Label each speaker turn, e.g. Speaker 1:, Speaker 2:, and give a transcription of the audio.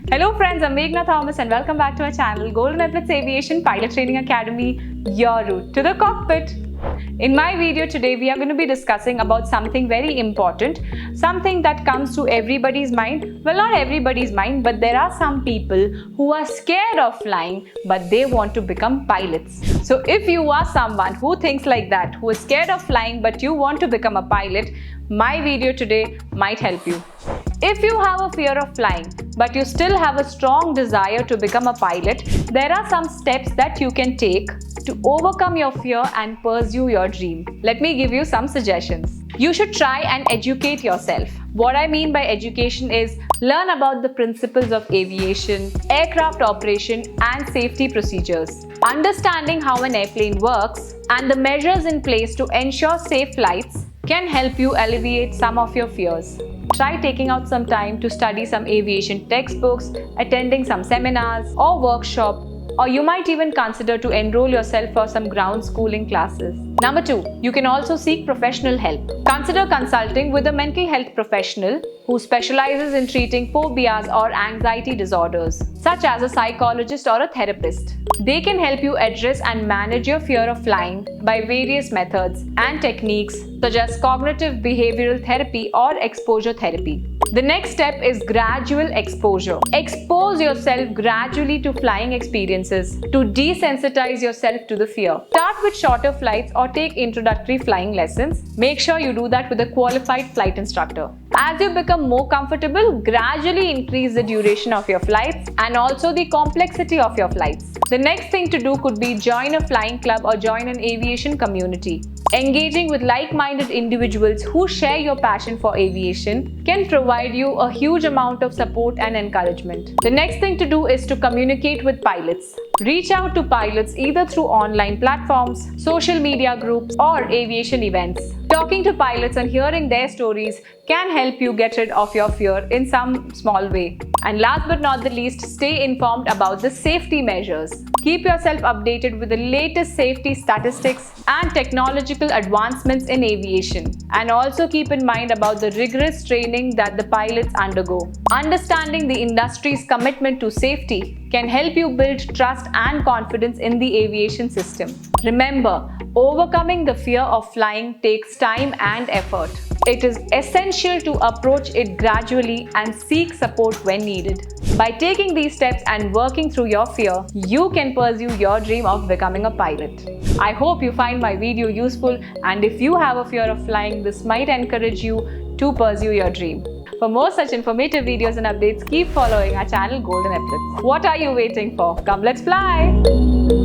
Speaker 1: Hello friends, I'm Meghna Thomas and welcome back to our channel Golden Epaulettes Aviation Pilot Training Academy, your route to the cockpit. In my video today, we are going to be discussing about something very important, something that comes to everybody's mind. Well, not everybody's mind, but there are some people who are scared of flying, but they want to become pilots. So if you are someone who thinks like that, who is scared of flying, but you want to become a pilot, my video today might help you. If you have a fear of flying, but you still have a strong desire to become a pilot, there are some steps that you can take to overcome your fear and pursue your dream. Let me give you some suggestions. You should try and educate yourself. What I mean by education is learn about the principles of aviation, aircraft operation and safety procedures. Understanding how an airplane works and the measures in place to ensure safe flights can help you alleviate some of your fears. Try taking out some time to study some aviation textbooks, attending some seminars or workshops, or you might even consider to enroll yourself for some ground schooling classes. Number 2, you can also seek professional help. Consider consulting with a mental health professional who specializes in treating phobias or anxiety disorders, such as a psychologist or a therapist. They can help you address and manage your fear of flying by various methods and techniques such as cognitive behavioral therapy or exposure therapy. The next step is gradual exposure. Expose yourself gradually to flying experiences to desensitize yourself to the fear. Start with shorter flights or take introductory flying lessons. Make sure you do that with a qualified flight instructor. As you become more comfortable, gradually increase the duration of your flights and also the complexity of your flights. The next thing to do could be join a flying club or join an aviation community. Engaging with like-minded individuals who share your passion for aviation can provide you a huge amount of support and encouragement. The next thing to do is to communicate with pilots. Reach out to pilots either through online platforms, social media groups, or aviation events. Talking to pilots and hearing their stories can help you get rid of your fear in some small way. And last but not the least, stay informed about the safety measures. Keep yourself updated with the latest safety statistics and technological advancements in aviation. And also keep in mind about the rigorous training that the pilots undergo. Understanding the industry's commitment to safety can help you build trust and confidence in the aviation system. Remember, overcoming the fear of flying takes time and effort. It is essential to approach it gradually and seek support when needed. By taking these steps and working through your fear, you can pursue your dream of becoming a pilot. I hope you find my video useful, and if you have a fear of flying, this might encourage you to pursue your dream. For more such informative videos and updates, keep following our channel Golden Epaulettes. What are you waiting for? Come, let's fly!